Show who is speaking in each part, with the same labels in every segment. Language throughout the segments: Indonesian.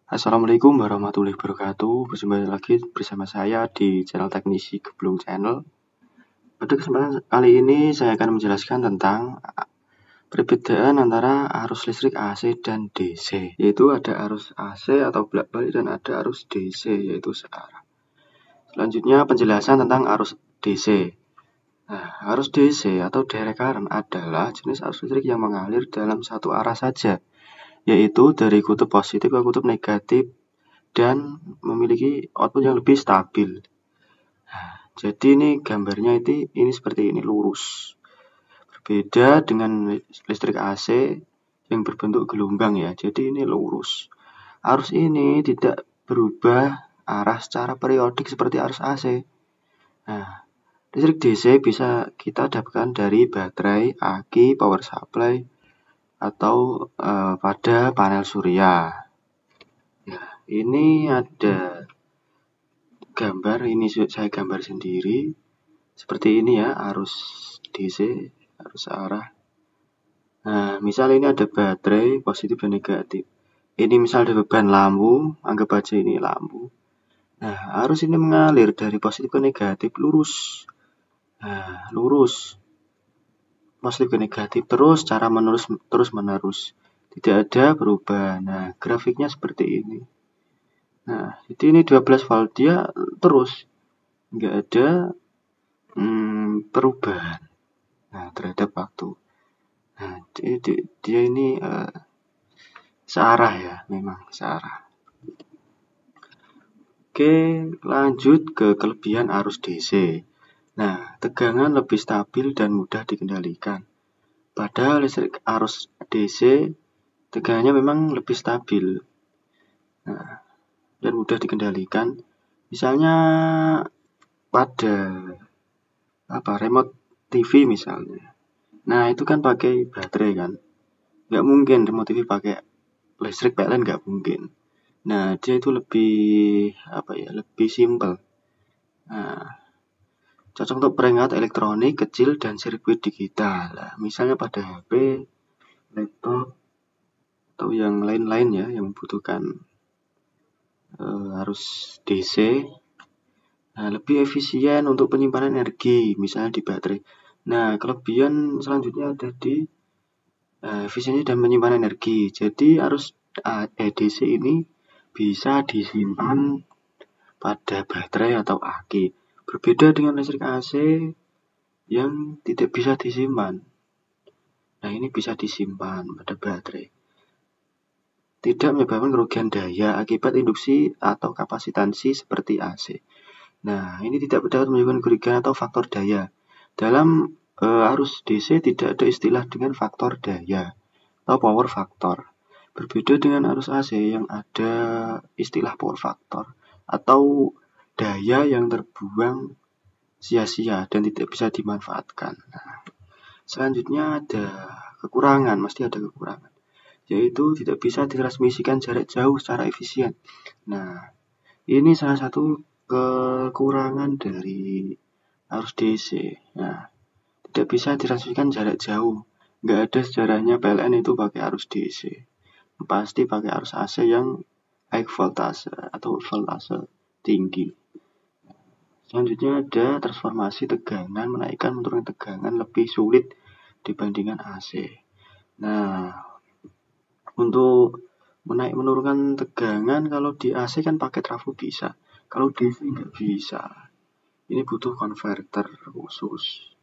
Speaker 1: Assalamualaikum warahmatullahi wabarakatuh. Berjumpa lagi bersama saya di channel Teknisi Geblung Channel. Pada kesempatan kali ini saya akan menjelaskan tentang perbedaan antara arus listrik AC dan DC. Yaitu ada arus AC atau bolak-balik dan ada arus DC yaitu searah. Selanjutnya penjelasan tentang arus DC. Nah, arus DC atau direct current adalah jenis arus listrik yang mengalir dalam satu arah saja, yaitu dari kutub positif ke kutub negatif dan memiliki output yang lebih stabil. Nah, jadi ini gambarnya ini seperti ini, lurus. Berbeda dengan listrik AC yang berbentuk gelombang ya. Jadi ini lurus. Arus ini tidak berubah arah secara periodik seperti arus AC. Nah, listrik DC bisa kita dapatkan dari baterai, aki, power supply, atau pada panel surya. Nah, ini ada gambar, ini saya gambar sendiri. Seperti ini ya, arus DC, arus arah. Nah, misal ini ada baterai positif dan negatif. Ini misal ada beban lampu, anggap aja ini lampu. Nah, arus ini mengalir dari positif ke negatif lurus. Nah, lurus. Positif ke negatif terus, cara terus menerus. Tidak ada perubahan. Nah, grafiknya seperti ini. Nah, jadi ini 12 volt, dia terus. Nggak ada perubahan terhadap waktu. Nah, dia ini searah ya, memang searah. Oke, lanjut ke kelebihan arus DC. Nah, tegangan lebih stabil dan mudah dikendalikan. Pada listrik arus DC, tegangannya memang lebih stabil. Nah, dan mudah dikendalikan. Misalnya pada remote TV misalnya. Nah, itu kan pakai baterai kan. Nggak mungkin remote TV pakai listrik PLN, nggak mungkin. Nah, dia itu lebih lebih simple. Nah, cocok untuk perangkat elektronik kecil dan sirkuit digital. Nah, misalnya pada HP, laptop, atau yang lain-lain ya yang membutuhkan arus DC. Nah, lebih efisien untuk penyimpanan energi, misalnya di baterai. Nah, kelebihan selanjutnya ada di efisiensi dan penyimpanan energi. Jadi arus DC ini bisa disimpan pada baterai atau aki. Berbeda dengan listrik AC yang tidak bisa disimpan. Nah, ini bisa disimpan pada baterai. Tidak menyebabkan kerugian daya akibat induksi atau kapasitansi seperti AC. Nah, ini tidak dapat menyebabkan kerugian atau faktor daya. Dalam arus DC tidak ada istilah dengan faktor daya atau power factor. Berbeda dengan arus AC yang ada istilah power factor atau daya yang terbuang sia-sia dan tidak bisa dimanfaatkan. Nah, selanjutnya ada kekurangan, pasti ada kekurangan, yaitu tidak bisa ditransmisikan jarak jauh secara efisien. Nah, ini salah satu kekurangan dari arus DC. Nah, tidak bisa ditransmisikan jarak jauh. Nggak ada sejarahnya PLN itu pakai arus DC. Pasti pakai arus AC yang high voltage atau voltase tinggi. Selanjutnya ada transformasi tegangan, menaikkan menurunkan tegangan lebih sulit dibandingkan AC. Nah, untuk menurunkan tegangan kalau di AC kan pakai trafo bisa. Kalau DC nggak bisa. Ini butuh konverter khusus.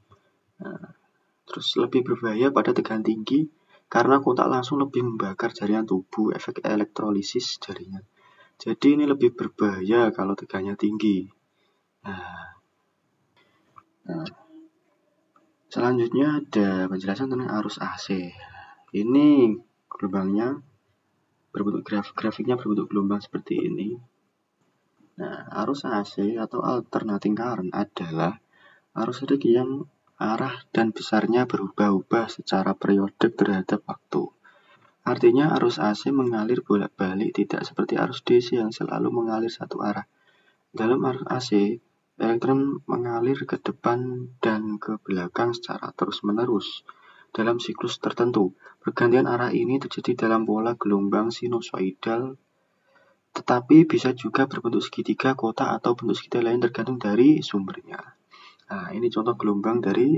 Speaker 1: Nah, terus lebih berbahaya pada tegangan tinggi karena kontak langsung lebih membakar jaringan tubuh, efek elektrolisis jaringan. Jadi ini lebih berbahaya kalau tegangannya tinggi. Nah, selanjutnya ada penjelasan tentang arus AC. Ini gelombangnya berbentuk grafiknya berbentuk gelombang seperti ini. Nah, arus AC atau alternating current adalah arus listrik yang arah dan besarnya berubah-ubah secara periodik terhadap waktu. Artinya arus AC mengalir bolak-balik, tidak seperti arus DC yang selalu mengalir satu arah. Dalam arus AC, elektron mengalir ke depan dan ke belakang secara terus-menerus. Dalam siklus tertentu, pergantian arah ini terjadi dalam pola gelombang sinusoidal tetapi bisa juga berbentuk segitiga, kotak, atau bentuk segitiga lain tergantung dari sumbernya. Nah, ini contoh gelombang dari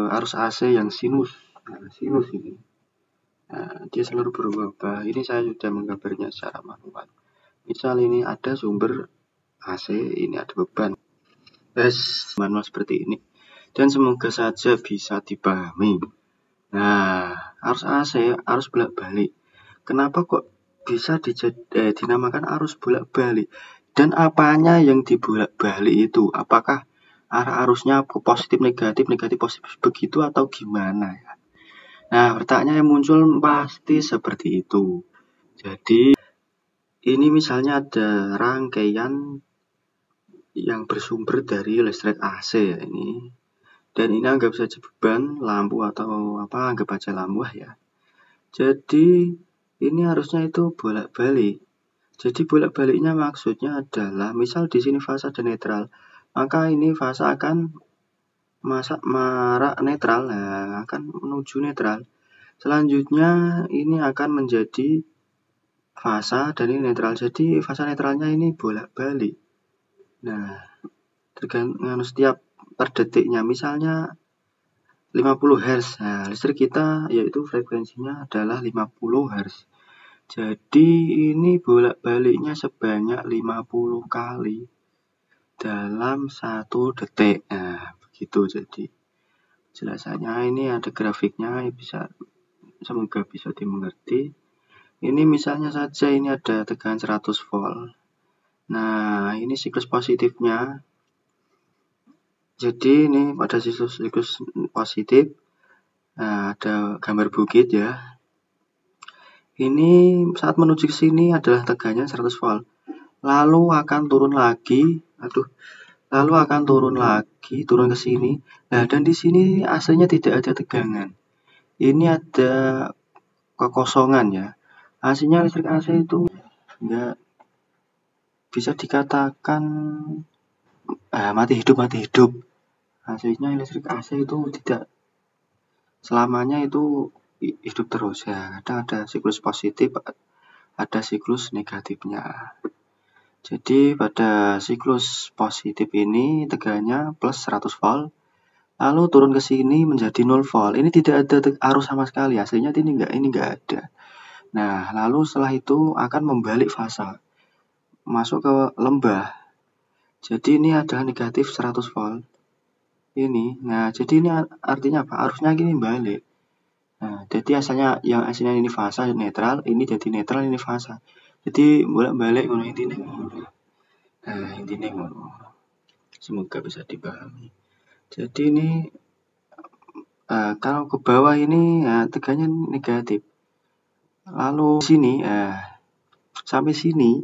Speaker 1: arus AC yang sinus. Nah, sinus ini. Nah, dia selalu berubah. Ini saya sudah menggambarnya secara manual. Misal ini ada sumber AC, ini ada beban. Manual seperti ini. Dan semoga saja bisa dipahami. Nah, arus AC, arus bolak-balik. Kenapa kok bisa dinamakan arus bolak-balik? Dan apanya yang dibolak-balik itu? Apakah arah arusnya ke positif negatif positif begitu atau gimana ya? Nah, pertanyaan yang muncul pasti seperti itu. Jadi, ini misalnya ada rangkaian yang bersumber dari listrik AC ya ini. Dan ini anggap saja beban, lampu atau apa, anggap aja lampu ya. Jadi, ini harusnya itu bolak-balik. Jadi bolak-baliknya maksudnya adalah misal di sini fase ada netral, maka ini fase akan marak netral, nah, akan menuju netral. Selanjutnya ini akan menjadi fase dan ini netral. Jadi fase netralnya ini bolak-balik. Nah, tergantung setiap per detiknya misalnya 50 Hz. Nah, listrik kita yaitu frekuensinya adalah 50 Hz. Jadi ini bolak-baliknya sebanyak 50 kali dalam 1 detik. Nah, begitu jadi jelasannya. Ini ada grafiknya, semoga bisa dimengerti. Ini misalnya saja ini ada tegangan 100 volt. Nah, ini siklus positifnya. Jadi ini pada siklus positif. Nah, ada gambar bukit ya. Ini saat menuju ke sini adalah tegangannya 100 volt. Lalu akan turun lagi, turun ke sini. Nah, dan di sini aslinya tidak ada tegangan. Ini ada kekosongan ya. Aslinya listrik AC itu enggak bisa dikatakan mati hidup. Aslinya listrik AC itu tidak selamanya itu hidup terus ya. Kadang ada siklus positif, ada siklus negatifnya. Jadi pada siklus positif ini tegangannya plus 100 volt, lalu turun ke sini menjadi 0 volt. Ini tidak ada arus sama sekali, aslinya ini enggak ada. Nah, lalu setelah itu akan membalik fase, masuk ke lembah. Jadi ini adalah negatif 100 volt. Ini, nah jadi ini artinya apa? Arusnya gini balik. Nah, jadi asalnya yang aslinya ini fase netral, ini jadi netral, ini fase. Jadi bolak-balik ngono intine. Nah, intine ngono. Semoga bisa dipahami. Jadi ini kalau ke bawah ini tegangannya negatif. Lalu sini sampai sini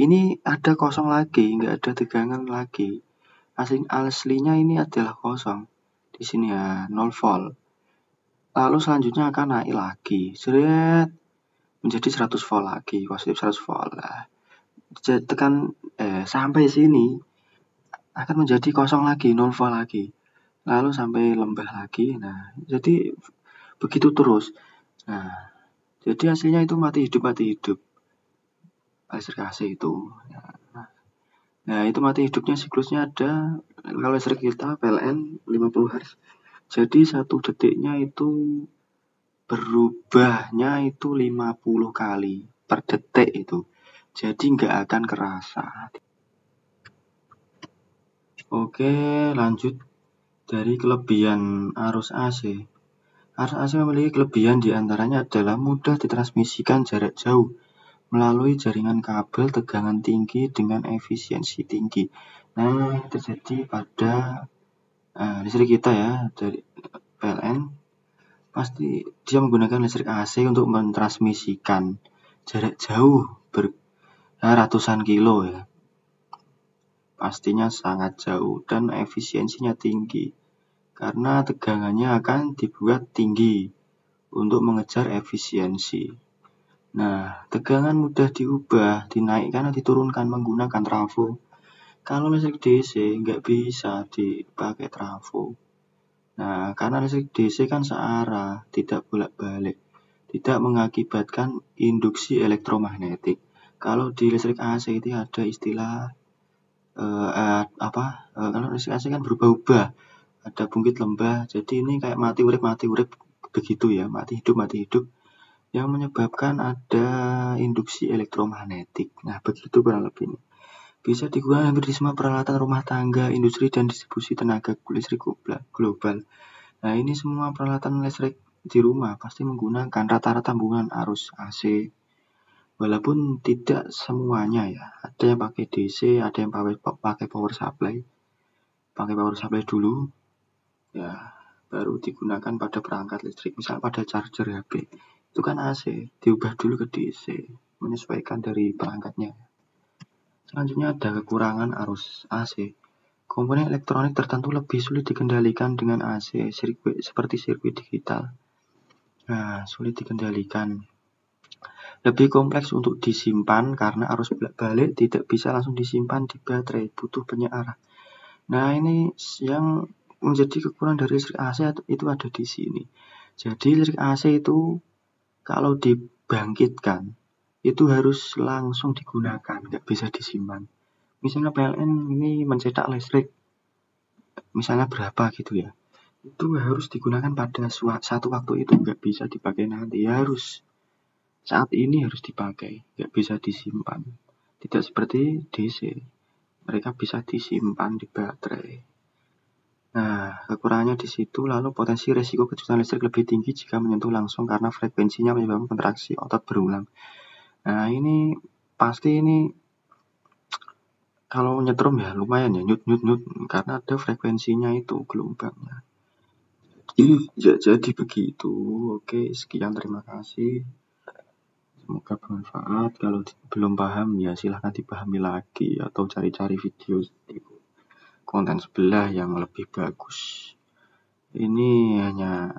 Speaker 1: ini ada kosong lagi, nggak ada tegangan lagi. Aslinya ini adalah kosong. Di sini ya 0 volt. Lalu selanjutnya akan naik lagi, menjadi 100 volt lagi, positif 100 volt lah. Tekan sampai sini akan menjadi kosong lagi, 0 volt lagi. Lalu sampai lembah lagi. Nah, jadi begitu terus. Nah, jadi hasilnya itu mati hidup. Listrik AC itu. Nah, itu mati hidupnya siklusnya ada, kalau listrik kita PLN 50 Hz. Jadi 1 detiknya itu berubahnya itu 50 kali per detik itu. Jadi nggak akan kerasa. Oke, lanjut dari kelebihan arus AC. Arus AC memiliki kelebihan diantaranya adalah mudah ditransmisikan jarak jauh melalui jaringan kabel tegangan tinggi dengan efisiensi tinggi. Nah, terjadi pada listrik kita ya, dari PLN. Pasti dia menggunakan listrik AC untuk mentransmisikan jarak jauh ratusan kilo ya. Pastinya sangat jauh dan efisiensinya tinggi karena tegangannya akan dibuat tinggi untuk mengejar efisiensi. Nah, tegangan mudah diubah, dinaikkan atau diturunkan menggunakan trafo. Kalau listrik DC nggak bisa dipakai trafo. Nah, karena listrik DC kan searah, tidak bolak-balik, tidak mengakibatkan induksi elektromagnetik. Kalau di listrik AC itu ada istilah kalau listrik AC kan berubah-ubah, ada bungkit lembah, jadi ini kayak mati urip begitu ya, mati hidup yang menyebabkan ada induksi elektromagnetik. Nah, begitu kurang lebih ini. Bisa digunakan hampir di semua peralatan rumah tangga, industri, dan distribusi tenaga listrik global. Nah, ini semua peralatan listrik di rumah pasti menggunakan rata-rata hubungan arus AC. Walaupun tidak semuanya ya, ada yang pakai DC, ada yang pakai power supply. Pakai power supply dulu, ya baru digunakan pada perangkat listrik, misal pada charger HP. Itu kan AC, diubah dulu ke DC, menyesuaikan dari perangkatnya. Selanjutnya ada kekurangan arus AC. Komponen elektronik tertentu lebih sulit dikendalikan dengan AC, seperti sirkuit digital. Nah, sulit dikendalikan. Lebih kompleks untuk disimpan karena arus balik tidak bisa langsung disimpan di baterai, butuh banyak arah. Nah, ini yang menjadi kekurangan dari listrik AC itu ada di sini. Jadi listrik AC itu kalau dibangkitkan itu harus langsung digunakan, nggak bisa disimpan. Misalnya PLN ini mencetak listrik, misalnya berapa gitu ya, itu harus digunakan pada satu waktu itu, nggak bisa dipakai nanti, harus saat ini harus dipakai, nggak bisa disimpan. Tidak seperti DC, mereka bisa disimpan di baterai. Nah, kekurangannya di situ. Lalu potensi resiko kejutan listrik lebih tinggi jika menyentuh langsung karena frekuensinya menyebabkan kontraksi otot berulang. Nah, ini pasti ini kalau nyetrum ya lumayan ya, nyut karena ada frekuensinya itu gelombangnya. Jadi begitu. Oke, sekian, terima kasih. Semoga bermanfaat. Kalau belum paham ya silahkan dipahami lagi atau cari-cari video di konten sebelah yang lebih bagus. Ini hanya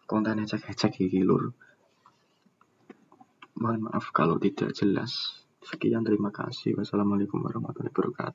Speaker 1: konten ecek-ecek iki lur. Mohon maaf kalau tidak jelas. Sekian, terima kasih. Wassalamualaikum warahmatullahi wabarakatuh.